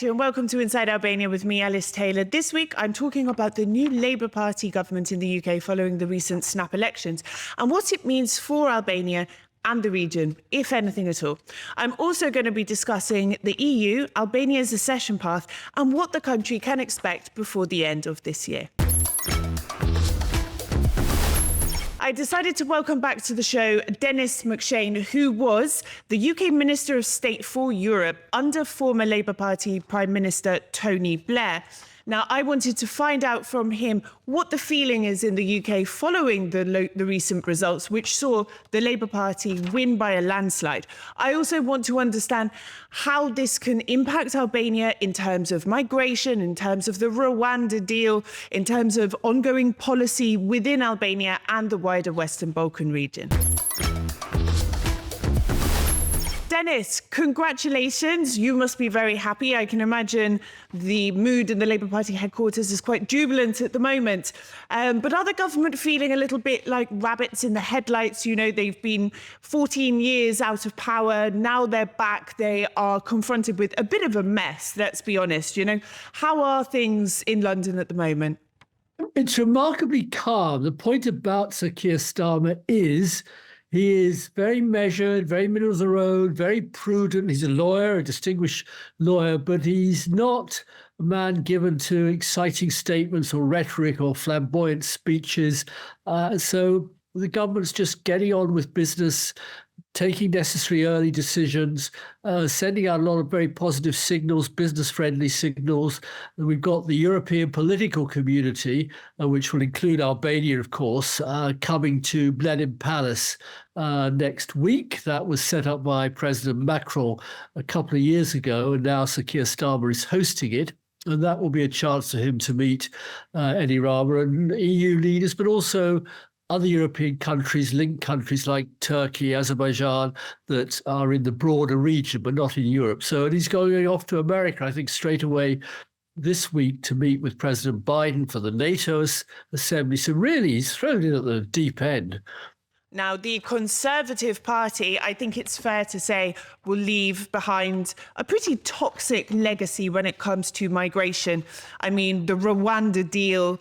And welcome to Inside Albania with me, Alice Taylor. This week, I'm talking about the new Labour Party government in the UK following the recent snap elections and what it means for Albania and the region, if anything at all. I'm also going to be discussing the EU, Albania's accession path, and what the country can expect before the end of this year. I decided to welcome back to the show Denis McShane, who was the UK Minister of State for Europe under former Labour Party Prime Minister Tony Blair. Now, I wanted to find out from him what the feeling is in the UK following the recent results, which saw the Labour Party win by a landslide. I also want to understand how this can impact Albania in terms of migration, in terms of the Rwanda deal, in terms of ongoing policy within Albania and the wider Western Balkan region. Denis, congratulations. You must be very happy. I can imagine the mood in the Labour Party headquarters is quite jubilant at the moment. But are the government feeling a little bit like rabbits in the headlights? You know, they've been 14 years out of power. Now they're back. They are confronted with a bit of a mess, let's be honest. You know, how are things in London at the moment? It's remarkably calm. The point about Sir Keir Starmer is he is very measured, very middle of the road, very prudent. He's a lawyer, a distinguished lawyer, but he's not a man given to exciting statements or rhetoric or flamboyant speeches. So the government's just getting on with business, taking necessary early decisions, sending out a lot of very positive signals, business-friendly signals. And we've got the European political community, which will include Albania, of course, coming to Blenheim Palace next week. That was set up by President Macron a couple of years ago, and now Sir Keir Starmer is hosting it. And that will be a chance for him to meet Edi Rama and EU leaders, but also other European countries, linked countries like Turkey, Azerbaijan, that are in the broader region, but not in Europe. So he's going off to America, I think, straight away this week to meet with President Biden for the NATO assembly. So really, he's thrown in at the deep end. Now, the Conservative Party, I think it's fair to say, will leave behind a pretty toxic legacy when it comes to migration. I mean, the Rwanda deal,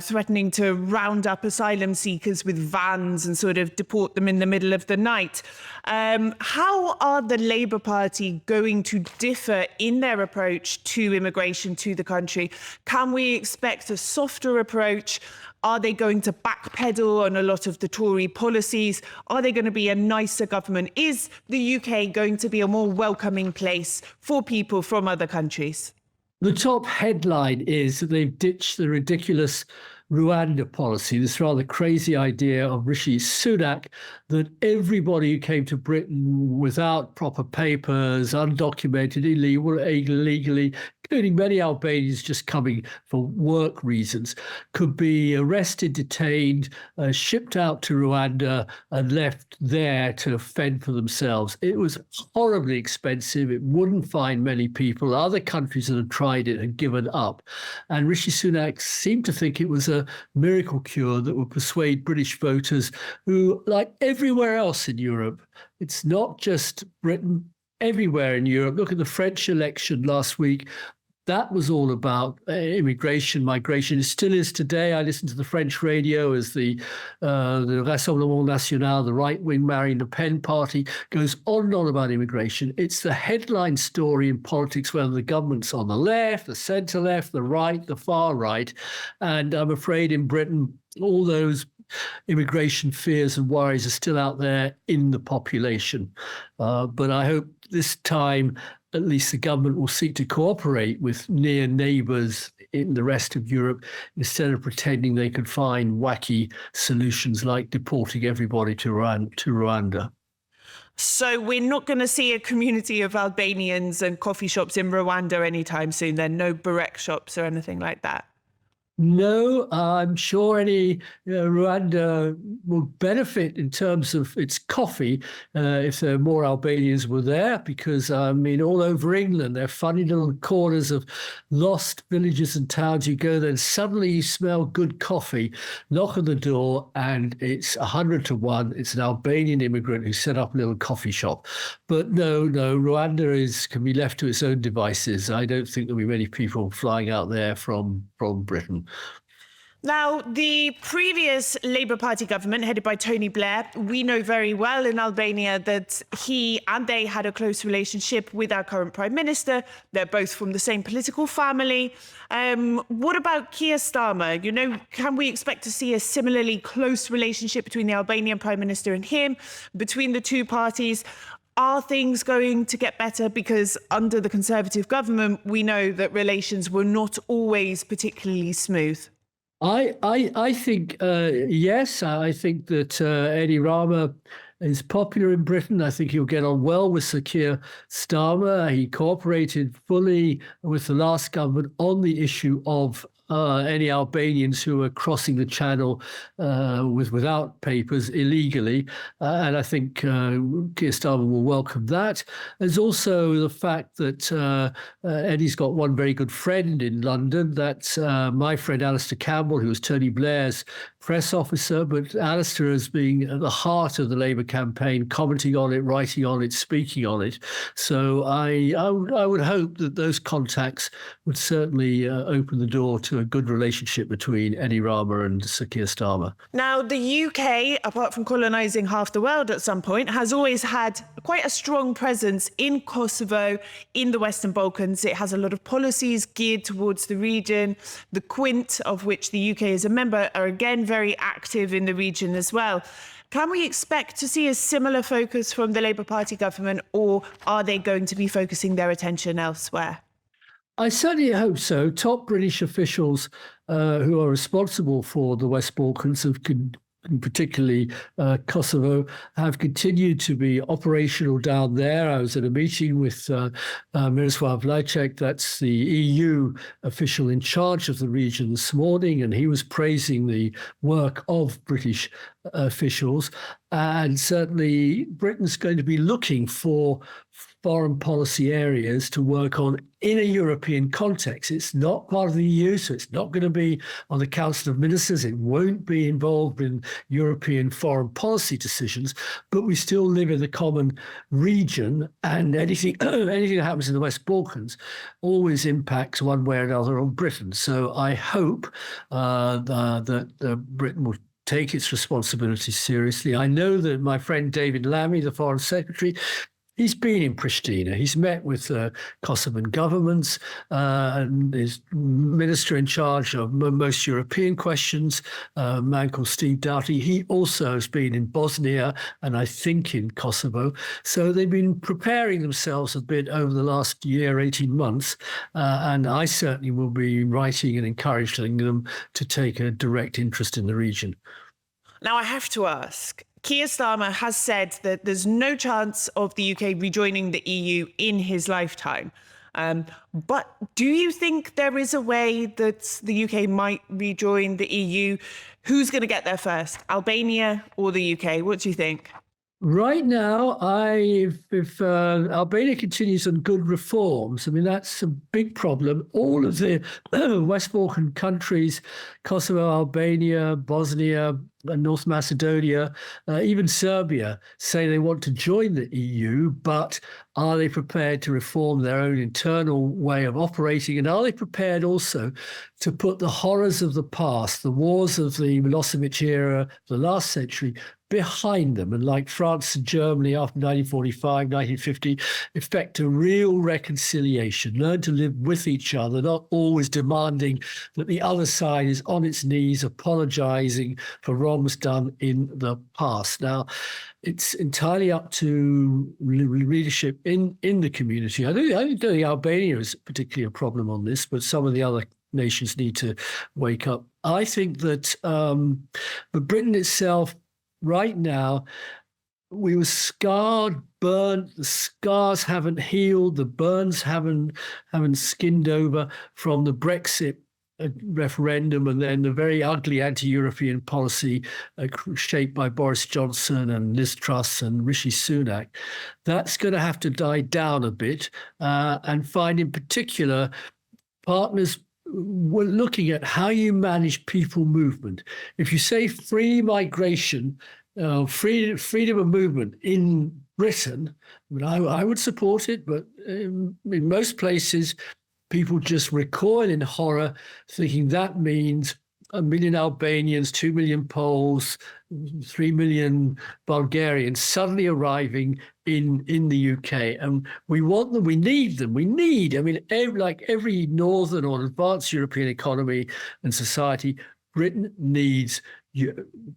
threatening to round up asylum seekers with vans and sort of deport them in the middle of the night. How are the Labour Party going to differ in their approach to immigration to the country? Can we expect a softer approach? Are they going to backpedal on a lot of the Tory policies? Are they going to be a nicer government? Is the UK going to be a more welcoming place for people from other countries? The top headline is that they've ditched the ridiculous Rwanda policy, this rather crazy idea of Rishi Sunak that everybody who came to Britain without proper papers, undocumented, illegally, including many Albanians just coming for work reasons, could be arrested, detained, shipped out to Rwanda and left there to fend for themselves. It was horribly expensive. It wouldn't find many people. Other countries that had tried it had given up. And Rishi Sunak seemed to think it was a miracle cure that would persuade British voters who, like everywhere else in Europe, it's not just Britain, everywhere in Europe. Look at the French election last week. That was all about immigration, migration. It still is today. I listen to the French radio as the Rassemblement National, the right-wing Marine Le Pen party, goes on and on about immigration. It's the headline story in politics, whether the government's on the left, the centre-left, the right, the far right. And I'm afraid in Britain, all those immigration fears and worries are still out there in the population. But I hope this time at least the government will seek to cooperate with near neighbours in the rest of Europe instead of pretending they could find wacky solutions like deporting everybody to Rwanda. So we're not going to see a community of Albanians and coffee shops in Rwanda anytime soon, then? No Burek shops or anything like that? No, I'm sure Rwanda will benefit in terms of its coffee if there more Albanians were there, because I mean, all over England, there are funny little corners of lost villages and towns. You go there and suddenly you smell good coffee, knock on the door, and it's 100 to 1. It's an Albanian immigrant who set up a little coffee shop. But no, Rwanda can be left to its own devices. I don't think there'll be many people flying out there from Britain. Now, the previous Labour Party government, headed by Tony Blair, we know very well in Albania that he and they had a close relationship with our current Prime Minister. They're both from the same political family. What about Keir Starmer? Can we expect to see a similarly close relationship between the Albanian Prime Minister and him, between the two parties? Are things going to get better? Because under the Conservative government, we know that relations were not always particularly smooth. I think yes. I think that Edi Rama is popular in Britain. I think he'll get on well with Sir Keir Starmer. He cooperated fully with the last government on the issue of any Albanians who were crossing the channel without papers illegally. And I think Keir Starmer will welcome that. There's also the fact that Eddie's got one very good friend in London. That's my friend Alistair Campbell, who was Tony Blair's press officer, but Alistair as being at the heart of the Labour campaign, commenting on it, writing on it, speaking on it. So I would hope that those contacts would certainly open the door to a good relationship between Edi Rama and Sir Keir Starmer. Now, the UK, apart from colonising half the world at some point, has always had quite a strong presence in Kosovo, in the Western Balkans. It has a lot of policies geared towards the region. The Quint, of which the UK is a member, are again very active in the region as well. Can we expect to see a similar focus from the Labour Party government, or are they going to be focusing their attention elsewhere? I certainly hope so. Top British officials who are responsible for the West Balkans particularly Kosovo, have continued to be operational down there. I was at a meeting with Miroslav Lajcek, that's the EU official in charge of the region this morning, and he was praising the work of British officials. And certainly Britain's going to be looking for foreign policy areas to work on in a European context. It's not part of the EU, so it's not going to be on the Council of Ministers. It won't be involved in European foreign policy decisions, but we still live in the common region, and anything that happens in the West Balkans always impacts one way or another on Britain. So I hope that Britain will take its responsibilities seriously. I know that my friend David Lammy, the Foreign Secretary, he's been in Pristina. He's met with Kosovan governments and is minister in charge of most European questions, a man called Steve Doughty. He also has been in Bosnia and I think in Kosovo. So they've been preparing themselves a bit over the last year, 18 months. And I certainly will be writing and encouraging them to take a direct interest in the region. Now, I have to ask, Keir Starmer has said that there's no chance of the UK rejoining the EU in his lifetime. But do you think there is a way that the UK might rejoin the EU? Who's going to get there first, Albania or the UK? What do you think? Right now, if Albania continues on good reforms, I mean, that's a big problem. All of the West Balkan countries, Kosovo, Albania, Bosnia, North Macedonia, even Serbia, say they want to join the EU, but are they prepared to reform their own internal way of operating? And are they prepared also to put the horrors of the past, the wars of the Milosevic era, the last century, behind them, and like France and Germany after 1945, 1950, effect a real reconciliation, learn to live with each other, not always demanding that the other side is on its knees apologizing for wrongs done in the past. Now, it's entirely up to leadership in the community. I don't think Albania is particularly a problem on this, but some of the other nations need to wake up. I think that Britain itself, right now, we were scarred, burnt. The scars haven't healed. The burns haven't skinned over from the Brexit referendum and then the very ugly anti-European policy shaped by Boris Johnson and Liz Truss and Rishi Sunak, that's going to have to die down a bit and find in particular partners. We're looking at how you manage people movement. If you say free migration, freedom of movement in Britain, I mean, I would support it, but in most places, people just recoil in horror, thinking that means 1 million Albanians, 2 million Poles, 3 million Bulgarians suddenly arriving in the UK. And we want them, we need them, I mean, like every northern or advanced European economy and society, Britain needs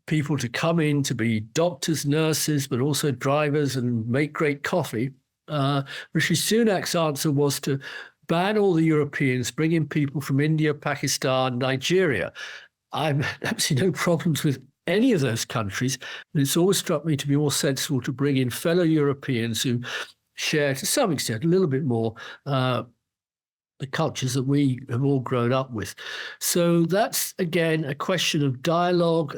people to come in to be doctors, nurses, but also drivers and make great coffee. Rishi Sunak's answer was to ban all the Europeans, bring in people from India, Pakistan, Nigeria. I've absolutely no problems with any of those countries, but it's always struck me to be more sensible to bring in fellow Europeans who share, to some extent, a little bit more the cultures that we have all grown up with. So that's, again, a question of dialogue,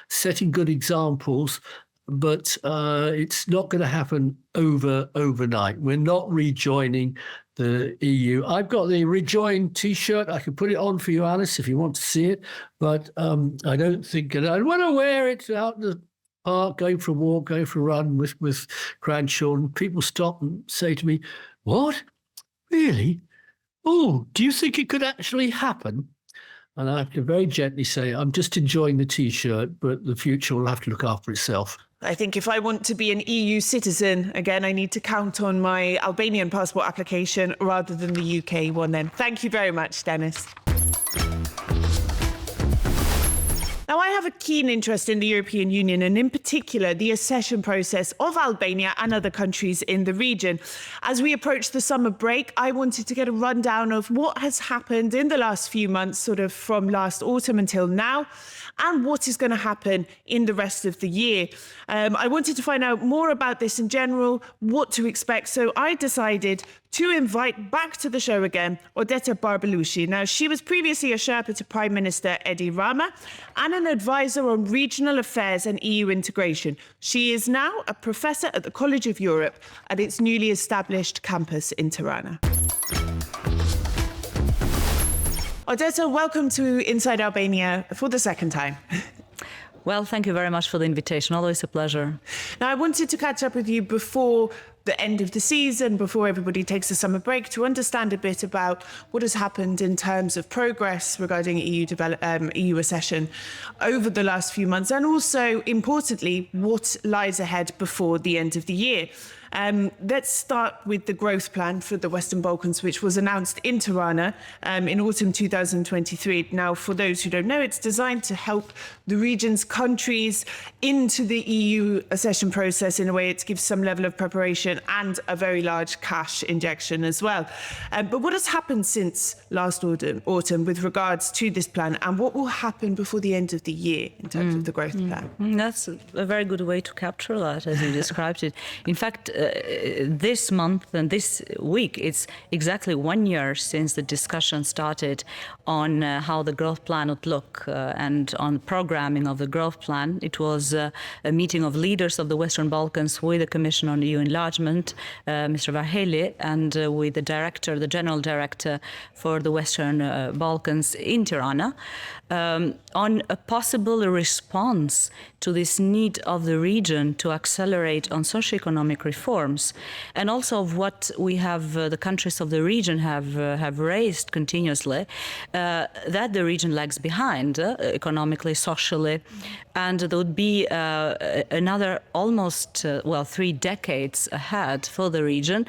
setting good examples, but it's not going to happen overnight. We're not rejoining the EU. I've got the rejoin T-shirt. I can put it on for you, Alice, if you want to see it. But I don't think I want to wear it out in the park, going for a walk, going for a run with grandchildren. People stop and say to me, "What? Really? Oh, do you think it could actually happen?" And I have to very gently say, I'm just enjoying the T-shirt, but the future will have to look after itself. I think if I want to be an EU citizen, again, I need to count on my Albanian passport application rather than the UK one then. Thank you very much, Dennis. Now, I have a keen interest in the European Union and in particular the accession process of Albania and other countries in the region. As we approach the summer break, I wanted to get a rundown of what has happened in the last few months, sort of from last autumn until now, and what is going to happen in the rest of the year. I wanted to find out more about this in general, what to expect. So I decided to invite back to the show again Odeta Barbalushi. Now, she was previously a Sherpa to Prime Minister Edi Rama and an advisor on regional affairs and EU integration. She is now a professor at the College of Europe at its newly established campus in Tirana. Odeta, welcome to Inside Albania for the second time. Well, thank you very much for the invitation. Always a pleasure. Now, I wanted to catch up with you before the end of the season, before everybody takes a summer break, to understand a bit about what has happened in terms of progress regarding EU accession over the last few months, and also, importantly, what lies ahead before the end of the year. Let's start with the growth plan for the Western Balkans, which was announced in Tirana in autumn 2023. Now, for those who don't know, it's designed to help the region's countries into the EU accession process in a way it gives some level of preparation and a very large cash injection as well. But what has happened since last autumn with regards to this plan, and what will happen before the end of the year in terms of the growth plan? That's a very good way to capture that, as you described it. In fact, this month and this week, it's exactly 1 year since the discussion started on how the growth plan would look and on programming of the growth plan. It was a meeting of leaders of the Western Balkans with the Commission on EU Enlargement, Mr. Varhelyi, and with the General Director for the Western Balkans in Tirana, on a possible response to this need of the region to accelerate on socio-economic reforms, and also of what we have, the countries of the region have raised continuously, that the region lags behind economically, socially, and there would be another almost 3 decades ahead for the region,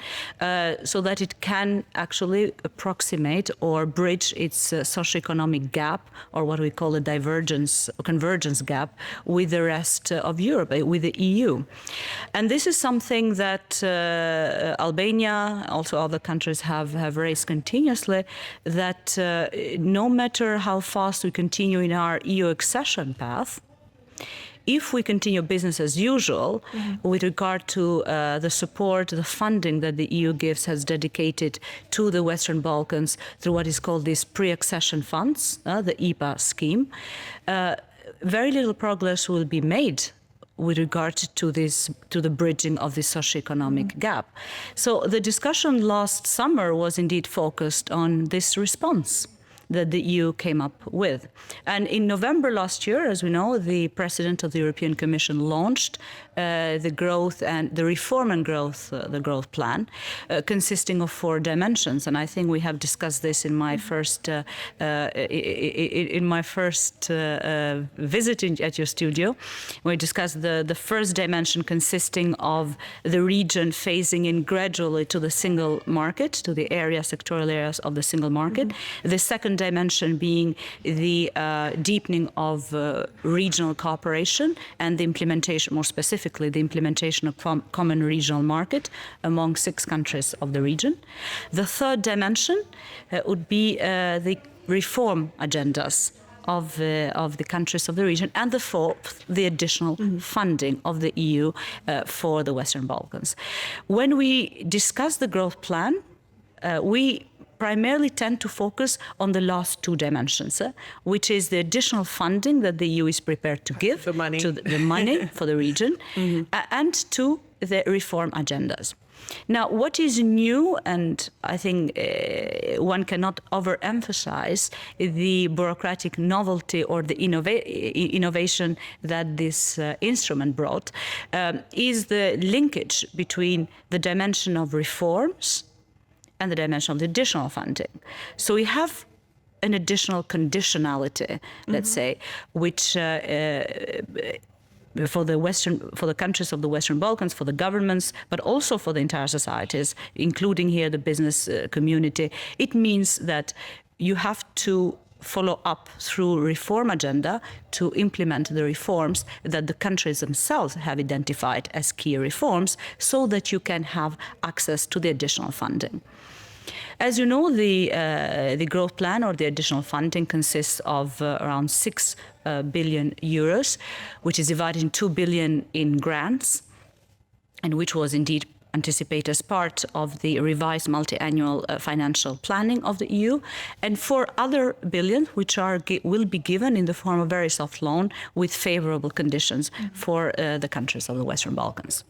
so that it can actually approximate or bridge its socio-economic gap, or what we call a divergence or convergence gap, with the rest of Europe, with the EU. And this is something that Albania, also other countries have raised continuously, that no matter how fast we continue in our EU accession path, if we continue business as usual with regard to the support, the funding that the EU gives, has dedicated to the Western Balkans through what is called these pre-accession funds, the EPA scheme, very little progress will be made with regard to the bridging of the socioeconomic gap. So the discussion last summer was indeed focused on this response that the EU came up with. And in November last year, as we know, the President of the European Commission launched the growth and the reform and growth, the growth plan, consisting of 4 dimensions. And I think we have discussed this in my first visit at your studio. We discussed the first dimension consisting of the region phasing in gradually to the single market, to the sectoral areas of the single market. The second dimension being the deepening of regional cooperation and the implementation, more specifically, the implementation of common regional market among 6 countries of the region. The third dimension would be the reform agendas of the countries of the region, and the fourth, the additional funding of the EU for the Western Balkans. When we discuss the growth plan, we primarily tend to focus on the last 2 dimensions, which is the additional funding that the EU is prepared to give the money. to the money for the region, and to the reform agendas. Now, what is new, and I think one cannot overemphasize the bureaucratic novelty or the innovation that this instrument brought, is the linkage between the dimension of reforms and the dimension of the additional funding. So we have an additional conditionality, let's say, which for the countries of the Western Balkans, for the governments, but also for the entire societies, including here the business community, it means that you have to follow up through reform agenda to implement the reforms that the countries themselves have identified as key reforms, so that you can have access to the additional funding. As you know, the growth plan, or the additional funding, consists of around 6 billion euros, which is divided in 2 billion in grants, and which was indeed anticipated as part of the revised multi-annual financial planning of the EU, and 4 other billion, which will be given in the form of very soft loan with favorable conditions for the countries of the Western Balkans.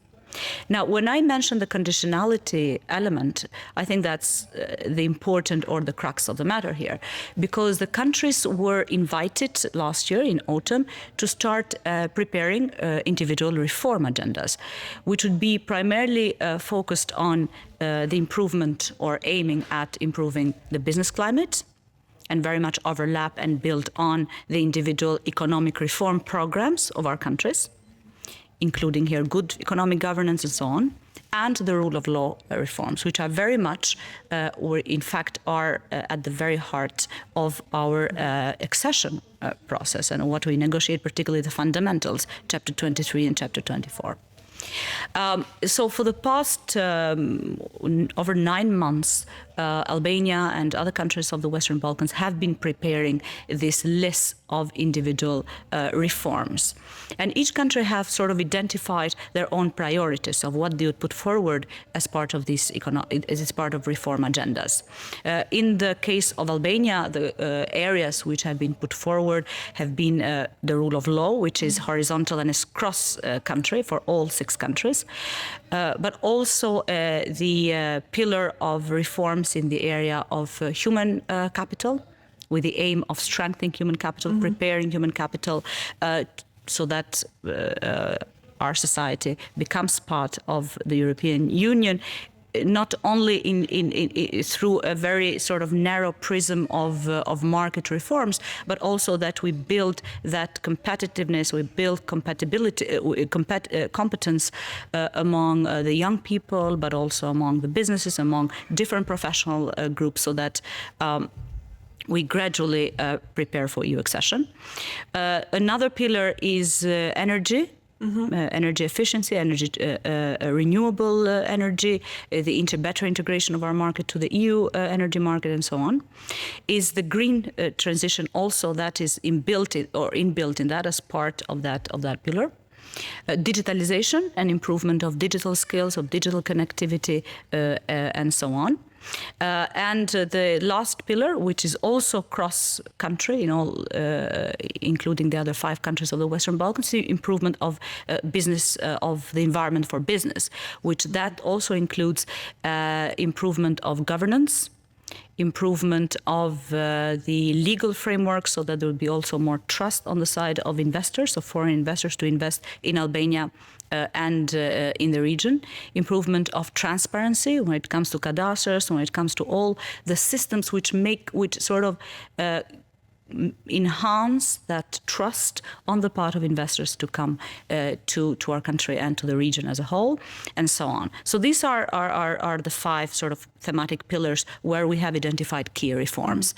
Now, when I mention the conditionality element, I think that's the important, or the crux of the matter here, because the countries were invited last year in autumn to start preparing individual reform agendas, which would be primarily focused on the improvement, or aiming at improving the business climate, and very much overlap and build on the individual economic reform programs of our countries, including here good economic governance and so on, and the rule of law reforms, which are very much, or in fact are at the very heart of our accession process, and what we negotiate, particularly the fundamentals, Chapter 23 and Chapter 24. So for the past over 9 months, Albania and other countries of the Western Balkans have been preparing this list of individual reforms. And each country have sort of identified their own priorities of what they would put forward as part of this as part of reform agendas. In the case of Albania, the areas which have been put forward have been the rule of law, which is horizontal and is cross-country for all 6 countries, but also the pillar of reforms in the area of human capital, with the aim of strengthening human capital, preparing human capital, so that our society becomes part of the European Union, not only through a very sort of narrow prism of market reforms, but also that we build that competitiveness, we build competence among the young people, but also among the businesses, among different professional groups, so that we gradually prepare for EU accession. Another pillar is energy, energy efficiency, renewable energy, the better integration of our market to the EU energy market, and so on. Is the green transition also that is inbuilt in that as part of that pillar? Digitalization and improvement of digital skills, of digital connectivity, and so on. And the last pillar, which is also cross-country, including the other 5 countries of the Western Balkans, the improvement of business, of the environment for business, which that also includes improvement of governance, improvement of the legal framework so that there will be also more trust on the side of investors, of foreign investors, to invest in Albania and in the region, improvement of transparency when it comes to cadastres, when it comes to all the systems which sort of enhance that trust on the part of investors to come to our country and to the region as a whole, and so on. So these are the 5 sort of thematic pillars where we have identified key reforms.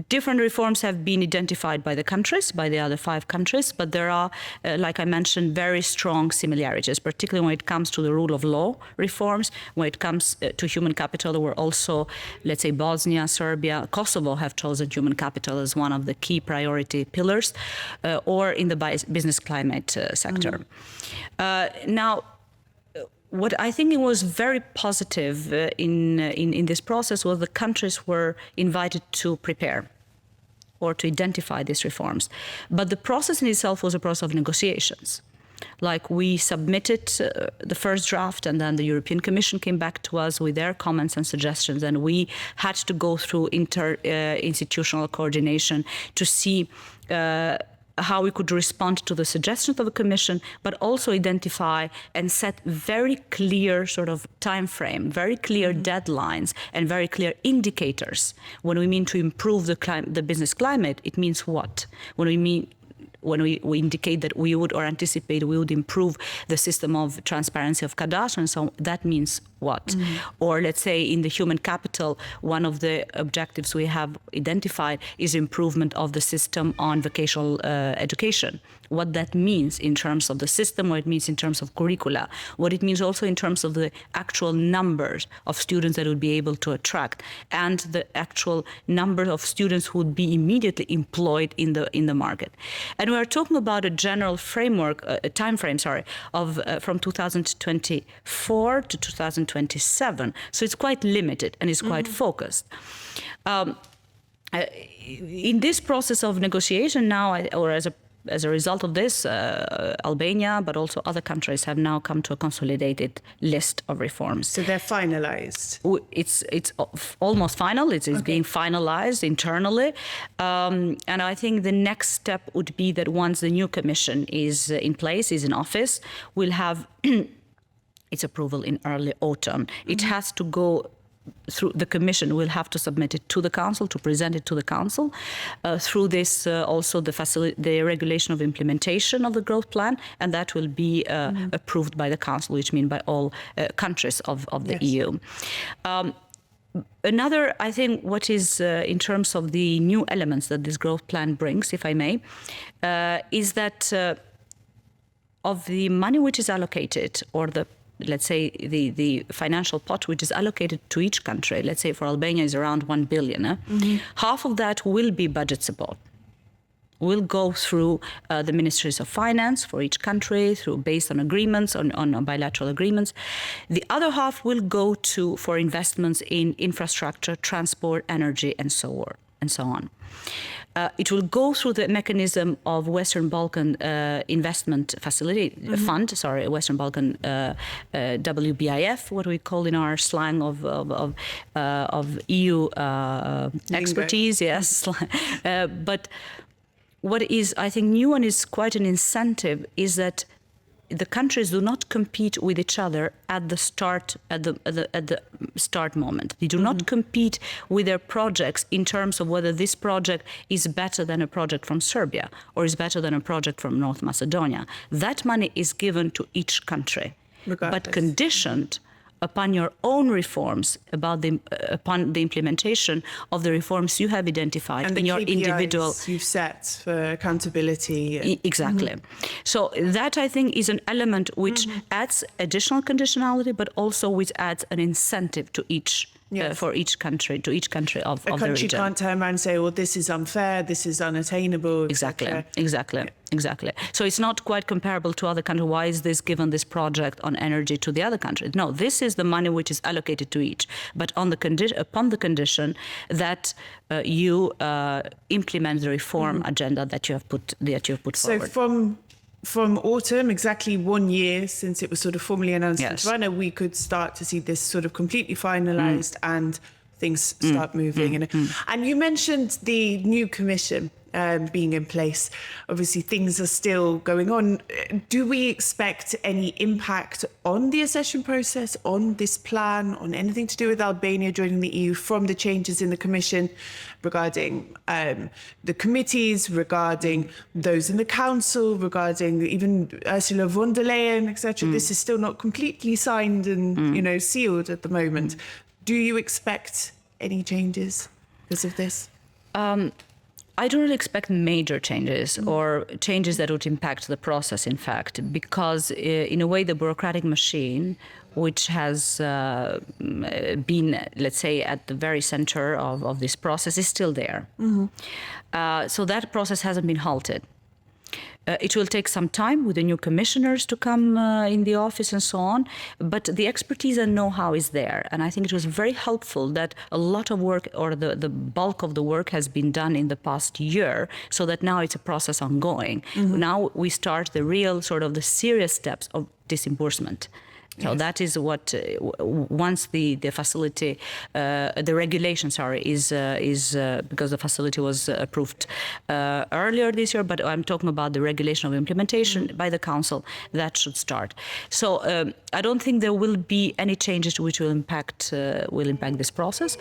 Different reforms have been identified by the countries, by the other 5 countries, but there are, like I mentioned, very strong similarities, particularly when it comes to the rule of law reforms, when it comes to human capital, where also, let's say, Bosnia, Serbia, Kosovo have chosen human capital as one of the key priority pillars, or in the business climate sector. Now, what I think it was very positive in this process was the countries were invited to prepare or to identify these reforms. But the process in itself was a process of negotiations. Like, we submitted the first draft, and then the European Commission came back to us with their comments and suggestions, and we had to go through interinstitutional coordination to see how we could respond to the suggestions of the Commission, but also identify and set very clear sort of time frame, very clear deadlines, and very clear indicators. When we mean to improve the business climate, it means what? When we indicate that we would, or anticipate we would, improve the system of transparency of cadastre, and so that means what? Or let's say in the human capital, one of the objectives we have identified is improvement of the system on vocational education. What that means in terms of the system, what it means in terms of curricula, what it means also in terms of the actual numbers of students that would be able to attract, and the actual number of students who would be immediately employed in the market. And we are talking about a general framework, a time frame, of from 2024 to 2027. So it's quite limited and it's quite focused. In this process of negotiation now, as a result of this, Albania, but also other countries, have now come to a consolidated list of reforms. So they're finalized? It's almost final. It's being finalized internally. And I think the next step would be that once the new commission is in place, is in office, we'll have its approval in early autumn. It has to go through the Commission, will have to submit it to the Council, to present it to the Council. Through this, also the regulation of implementation of the growth plan, and that will be approved by the Council, which means by all countries of the EU. Another, I think, what is in terms of the new elements that this growth plan brings, if I may, is that of the money which is allocated, or let's say the financial pot which is allocated to each country, let's say for Albania is around 1 billion, half of that will be budget support. Will go through the ministries of finance for each country, based on agreements, on bilateral agreements. The other half will go for investments in infrastructure, transport, energy, and so on. It will go through the mechanism of Western Balkan Investment Facility Fund, Western Balkan WBIF, what we call in our slang of EU expertise, yes. But what is, I think, new and is quite an incentive is that the countries do not compete with each other at the start moment. They do not compete with their projects in terms of whether this project is better than a project from Serbia or is better than a project from North Macedonia. That money is given to each country, but conditioned upon your own reforms, upon the implementation of the reforms you have identified and in your KPIs individual. you've set for accountability. Exactly. So that, I think, is an element which adds additional conditionality, but also which adds an incentive to each. For each country, to each country of the region. A country can't turn around and say, well, this is unfair, this is unattainable. Exactly. So it's not quite comparable to other countries. Why is this given this project on energy to the other countries? No, this is the money which is allocated to each, but on the upon the condition that you implement the reform agenda that you have put forward. So from autumn, exactly 1 year since it was sort of formally announced in Tirana, we could start to see this sort of completely finalised and things start moving. And you mentioned the new commission being in place. Obviously, things are still going on. Do we expect any impact on the accession process, on this plan, on anything to do with Albania joining the EU from the changes in the commission regarding the committees, regarding those in the council, regarding even Ursula von der Leyen, etc.? This is still not completely signed and sealed at the moment. Do you expect any changes because of this? I don't really expect major changes or changes that would impact the process, in fact, because in a way the bureaucratic machine, which has been, let's say, at the very center of this process, is still there. So that process hasn't been halted. It will take some time with the new commissioners to come in the office and so on, but the expertise and know-how is there. And I think it was very helpful that a lot of work, or the bulk of the work, has been done in the past year, so that now it's a process ongoing. Now we start the real sort of the serious steps of disbursement. So that is what, once the facility, the regulation, is because the facility was approved earlier this year, but I'm talking about the regulation of implementation by the Council, that should start. So I don't think there will be any changes which will impact this process.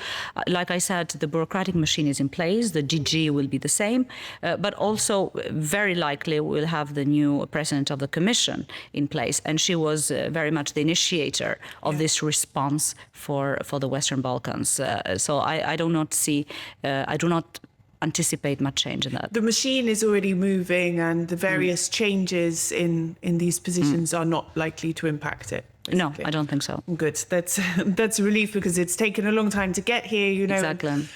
Like I said, the bureaucratic machine is in place, the DG will be the same, but also very likely we'll have the new president of the Commission in place, and she was very much the initiator of this response for the Western Balkans. So I do not anticipate much change in that. The machine is already moving, and the various changes in these positions are not likely to impact it. Basically. No, I don't think so. Good. That's a relief, because it's taken a long time to get here. Exactly.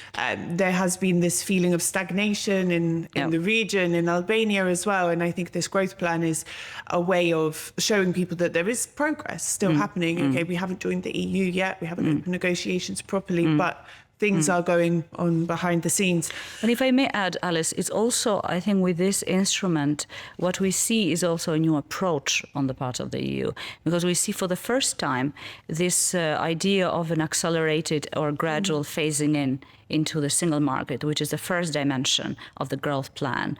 There has been this feeling of stagnation in the region, in Albania as well. And I think this growth plan is a way of showing people that there is progress still happening. Okay, we haven't joined the EU yet. We haven't opened negotiations properly, but things are going on behind the scenes. And if I may add, Alice, it's also, I think, with this instrument, what we see is also a new approach on the part of the EU, because we see for the first time this idea of an accelerated or gradual phasing into the single market, which is the first dimension of the growth plan.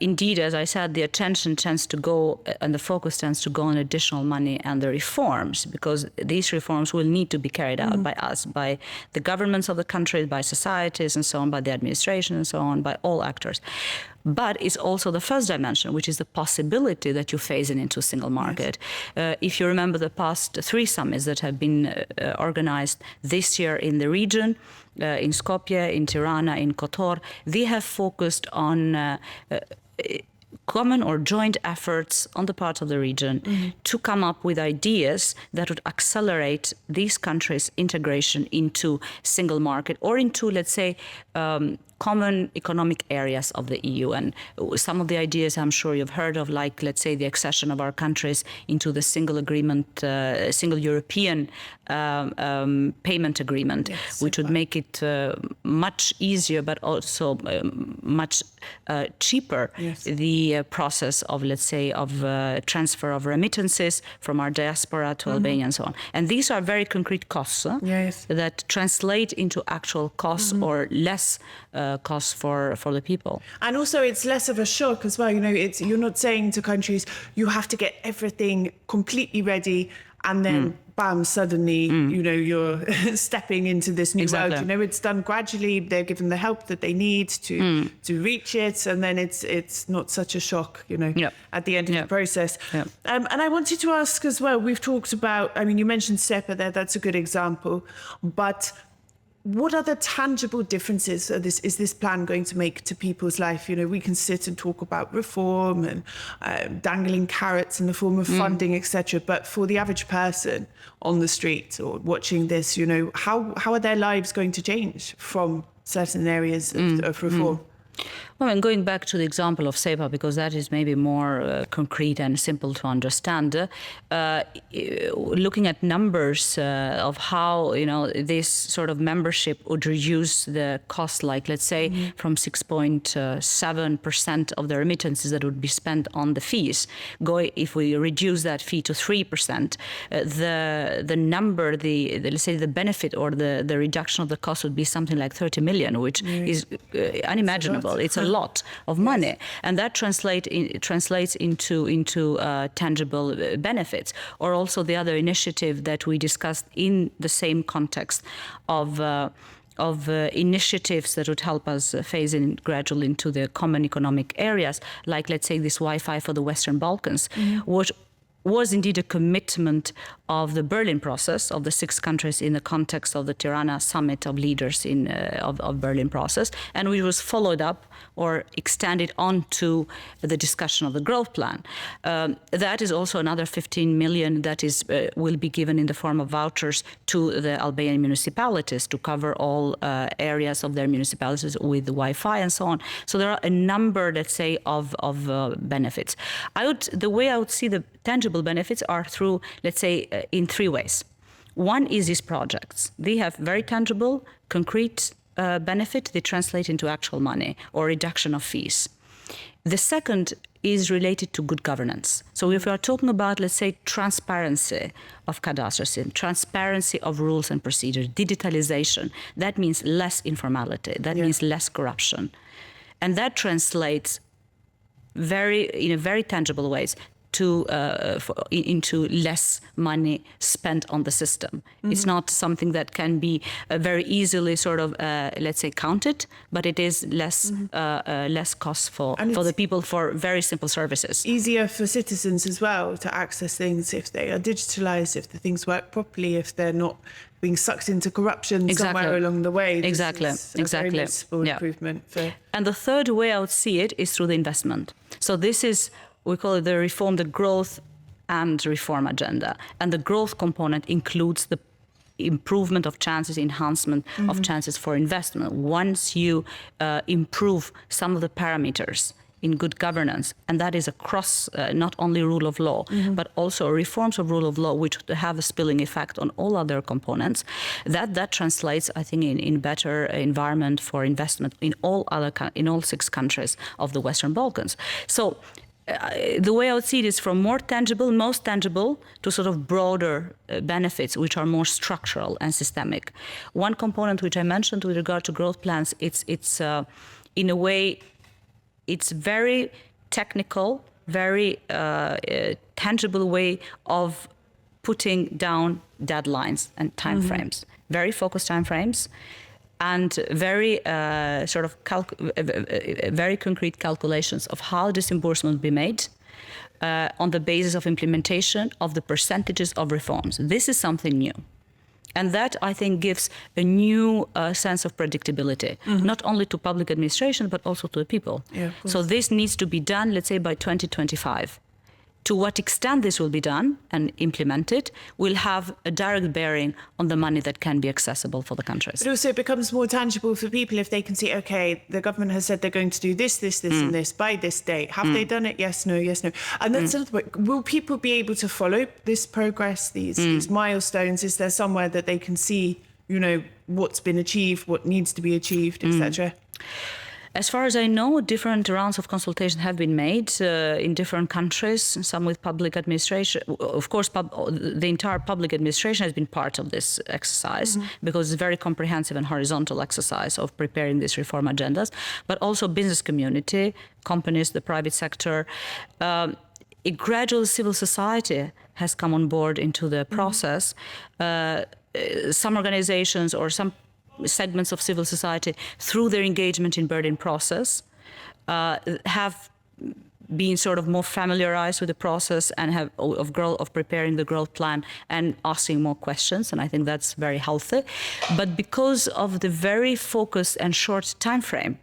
Indeed, as I said, the attention tends to go, and the focus tends to go on additional money and the reforms, because these reforms will need to be carried out by us, by the governments of the country, by societies and so on, by the administration and so on, by all actors. But it's also the first dimension, which is the possibility that you phase into a single market. If you remember the past 3 summits that have been organized this year in the region, in Skopje, in Tirana, in Kotor, they have focused on common or joint efforts on the part of the region to come up with ideas that would accelerate these countries' integration into single market, or into, let's say, common economic areas of the EU. And some of the ideas I'm sure you've heard of, like, let's say, the accession of our countries into the single agreement, single European payment agreement, which would make it much easier, but also much cheaper, the process of, let's say, of transfer of remittances from our diaspora to Albania and so on. And these are very concrete costs that translate into actual costs or less costs for the people. And also it's less of a shock as well. You're not saying to countries, you have to get everything completely ready and then bam, suddenly, you know, you're stepping into this new world. You know, it's done gradually. They're given the help that they need to reach it, and then it's not such a shock, you know, at the end of the process. And I wanted to ask as well, we've talked about, I mean, you mentioned SEPA there, that's a good example, but what other tangible differences is this plan going to make to people's life? You know, we can sit and talk about reform and dangling carrots in the form of funding, etc. But for the average person on the street or watching this, you know, how are their lives going to change from certain areas of reform? Well, and going back to the example of SEPA, because that is maybe more concrete and simple to understand, looking at numbers of how, you know, this sort of membership would reduce the cost, like, let's say, from 6.7% of the remittances that would be spent on the fees, if we reduce that fee to 3%, the number, let's say the benefit or the reduction of the cost would be something like 30 million, which is unimaginable. It's a lot of money, and that translates into tangible benefits. Or also the other initiative that we discussed in the same context of initiatives that would help us phase in gradually into the common economic areas, like, let's say, this Wi-Fi for the Western Balkans, which was indeed a commitment of the Berlin process of the 6 countries in the context of the Tirana summit of leaders of Berlin process, and which was followed up or extended on to the discussion of the growth plan. That is also another 15 million that will be given in the form of vouchers to the Albanian municipalities to cover all areas of their municipalities with Wi-Fi and so on. So there are a number, let's say, of benefits. The way I would see the tangible benefits are through, let's say, in 3 ways. One is these projects. They have very tangible, concrete benefit. They translate into actual money or reduction of fees. The second is related to good governance. So if we are talking about, let's say, transparency of cadastral system, transparency of rules and procedures, digitalization, that means less informality, that means less corruption. And that translates in a very tangible ways into less money spent on the system. It's not something that can be very easily sort of, let's say, counted, but it is less cost for the people for very simple services. Easier for citizens as well to access things if they are digitalized, if the things work properly, if they're not being sucked into corruption somewhere along the way. Exactly. Very noticeable improvement. And the third way I would see it is through the investment. So this is, we call it the growth and reform agenda. And the growth component includes the improvement of chances, enhancement of chances for investment. Once you improve some of the parameters in good governance, and that is across not only rule of law, but also reforms of rule of law, which have a spilling effect on all other components, that translates, I think, in better environment for investment in all 6 countries of the Western Balkans. So the way I would see it is from most tangible to sort of broader benefits, which are more structural and systemic. One component which I mentioned with regard to growth plans, it's in a way, it's very technical, very tangible way of putting down deadlines and timeframes, very focused timeframes, and very very concrete calculations of how disbursement will be made on the basis of implementation of the percentages of reforms. This is something new. And that, I think, gives a new sense of predictability, not only to public administration, but also to the people. So this needs to be done, let's say, by 2025. To what extent this will be done and implemented will have a direct bearing on the money that can be accessible for the countries. But also it becomes more tangible for people if they can see, okay, the government has said they're going to do this, and this by this date. Have they done it? Yes, no, yes, no. And that's another point. Will people be able to follow this progress, these milestones? Is there somewhere that they can see, you know, what's been achieved, what needs to be achieved, etc.? As far as I know, different rounds of consultation have been made in different countries, some with public administration. Of course, the entire public administration has been part of this exercise because it's a very comprehensive and horizontal exercise of preparing these reform agendas, but also business community, companies, the private sector. a gradual civil society has come on board into the process. Some organizations or some segments of civil society, through their engagement in Berlin process, have been sort of more familiarized with the process and have of preparing the growth plan and asking more questions, and I think that's very healthy. But because of the very focused and short time frame,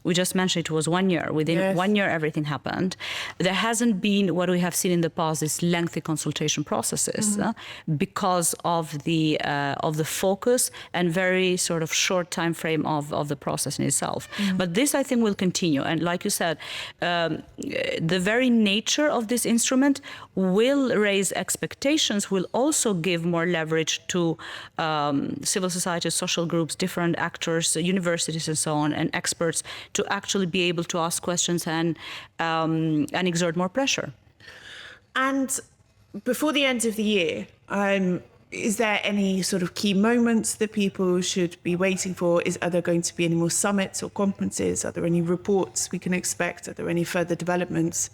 we just mentioned it was 1 year. Within 1 year, everything happened. There hasn't been what we have seen in the past, is lengthy consultation processes, because of the focus and very sort of short time frame of the process in itself. But this, I think, will continue. And like you said, the very nature of this instrument will raise expectations, will also give more leverage to civil society, social groups, different actors, universities and so on, and experts, to actually be able to ask questions and exert more pressure. And before the end of the year, is there any sort of key moments that people should be waiting for? Are there going to be any more summits or conferences? Are there any reports we can expect? Are there any further developments?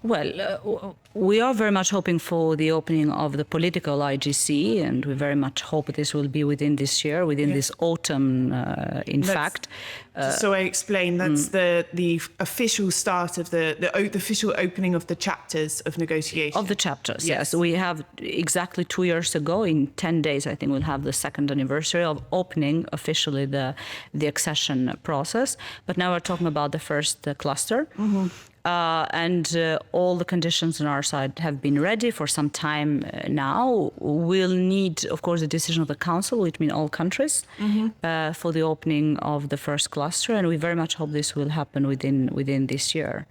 Well, we are very much hoping for the opening of the political IGC, and we very much hope this will be within this year, within this autumn, in fact. So I explain, that's the official start of the official opening of the chapters of negotiation. Of the chapters, yes. We have exactly 2 years ago, in 10 days, I think we'll have the second anniversary of opening officially the accession process. But now we're talking about the first cluster. And all the conditions on our side have been ready for some time now. We'll need, of course, the decision of the Council, which means all countries, for the opening of the first cluster, and we very much hope this will happen within this year.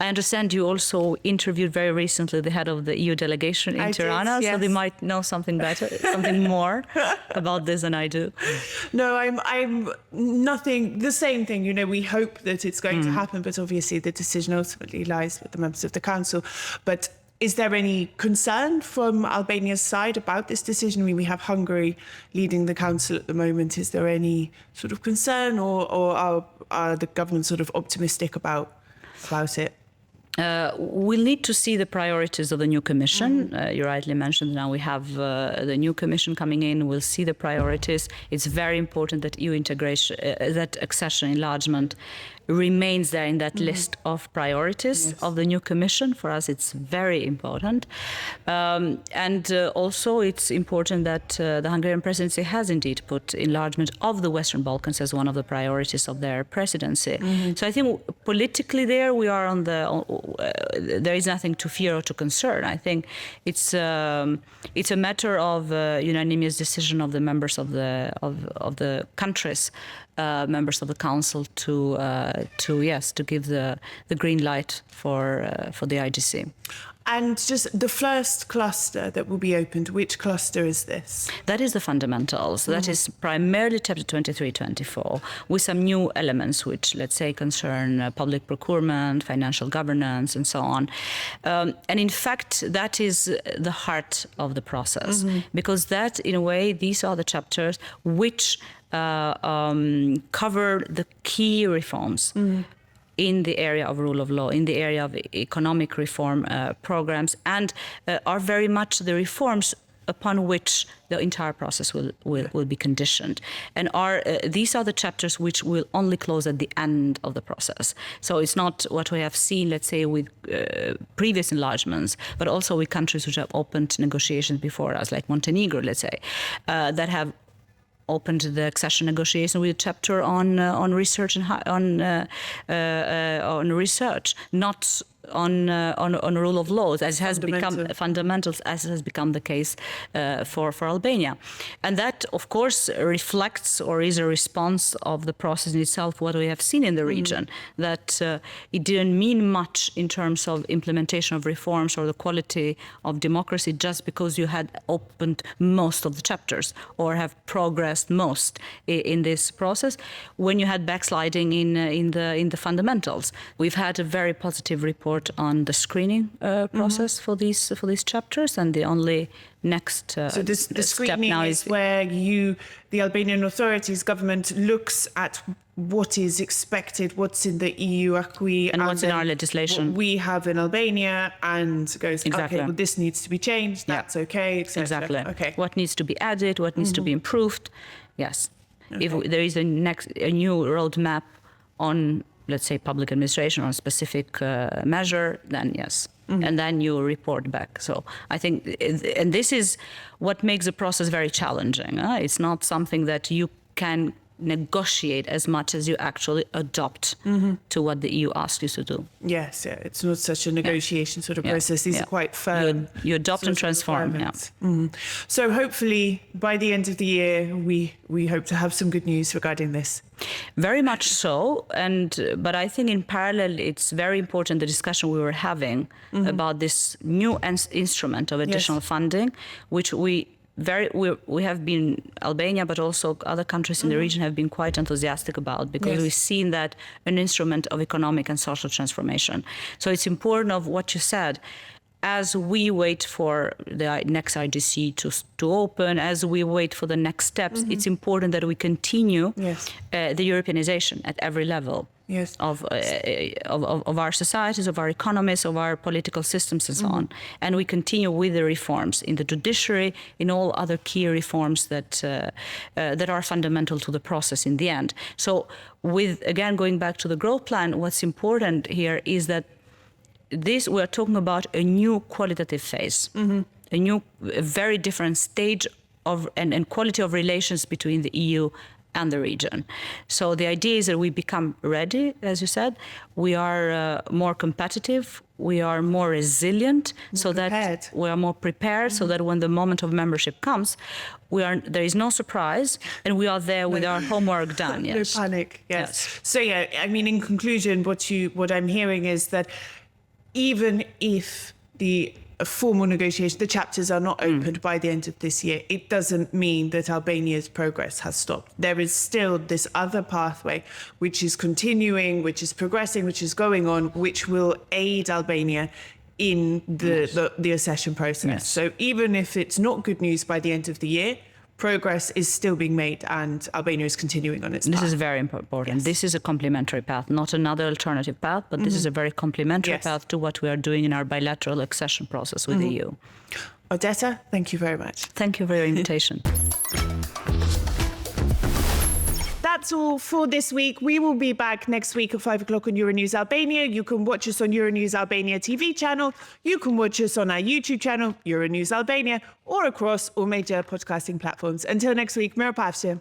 I understand you also interviewed very recently the head of the EU delegation in Tirana, so they might know something better, something more about this than I do. No, I'm nothing, the same thing, you know, we hope that it's going to happen, but obviously the decision ultimately lies with the members of the Council. But is there any concern from Albania's side about this decision? I mean, we have Hungary leading the Council at the moment. Is there any sort of concern, or are the government sort of optimistic about it? We'll need to see the priorities of the new commission. You rightly mentioned now we have the new commission coming in. We'll see the priorities. It's very important that EU integration, that accession enlargement remains there in that list of priorities of the new commission. For us, it's very important. And also it's important that the Hungarian presidency has indeed put enlargement of the Western Balkans as one of the priorities of their presidency. So I think politically there we are on there is nothing to fear or to concern. I think it's a matter of unanimous decision of the members of the countries, members of the Council, to give the green light for the IGC. And just the first cluster that will be opened, which cluster is this? That is the fundamentals. That is primarily chapter 23-24, with some new elements which, let's say, concern public procurement, financial governance, and so on. And in fact, that is the heart of the process, because that, in a way, these are the chapters which cover the key reforms in the area of rule of law, in the area of economic reform programs, and are very much the reforms upon which the entire process will be conditioned. And these are the chapters which will only close at the end of the process. So it's not what we have seen, let's say, with previous enlargements, but also with countries which have opened negotiations before us, like Montenegro, let's say, that have opened the accession negotiation with a chapter on research and on research, not on rule of law, as has become fundamentals, as has become the case for Albania. And that, of course, reflects or is a response of the process in itself, what we have seen in the region, that it didn't mean much in terms of implementation of reforms or the quality of democracy just because you had opened most of the chapters or have progressed most in this process. When you had backsliding in the fundamentals, we've had a very positive report report on the screening process for these chapters, and the only next so the step screening now is where the Albanian authorities, government, looks at what is expected, what's in the EU acquis, and what's in our legislation what we have in Albania, and goes, Exactly. okay, well, this needs to be changed, that's okay, etc. Exactly. Okay. What needs to be added, what needs to be improved. Yes. Okay. If there is a new roadmap on, let's say, public administration on a specific measure, then yes. And then you report back. So I think, and this is what makes the process very challenging. It's not something that you can negotiate as much as you actually adopt to what the EU asks you to do. Yes, yeah, it's not such a negotiation sort of process. These are quite firm. You adopt and transform. Yeah. So hopefully by the end of the year, we hope to have some good news regarding this. Very much so, but I think in parallel, it's very important the discussion we were having about this new instrument of additional funding, which we have been, Albania, but also other countries in the region have been quite enthusiastic about, because we've seen that an instrument of economic and social transformation. So it's important of what you said. As we wait for the next IGC to open, as we wait for the next steps, it's important that we continue the Europeanization at every level of our societies, of our economies, of our political systems, and so on. And we continue with the reforms in the judiciary, in all other key reforms that are fundamental to the process in the end. So, again, going back to the growth plan, what's important here is that we're talking about a new qualitative phase, a very different stage of and quality of relations between the EU and the region. So the idea is that we become ready, as you said. We are more competitive. We are more resilient, that we are more prepared, so that when the moment of membership comes, there is no surprise, and we are there with our homework done. No panic. Yes. So I mean, in conclusion, what I'm hearing is that even if the formal negotiation, the chapters are not opened by the end of this year, it doesn't mean that Albania's progress has stopped. There is still this other pathway which is continuing, which is progressing, which is going on, which will aid Albania in the accession process. So even if it's not good news by the end of the year, progress is still being made, and Albania is continuing on its path. This is very important. This is a complementary path, not another alternative path, but this is a very complementary path to what we are doing in our bilateral accession process with the EU. Odetta, thank you very much. Thank you for your invitation. That's all for this week. We will be back next week at 5 o'clock on Euronews Albania. You can watch us on Euronews Albania TV channel. You can watch us on our YouTube channel, Euronews Albania, or across all major podcasting platforms. Until next week, Mirapavsha.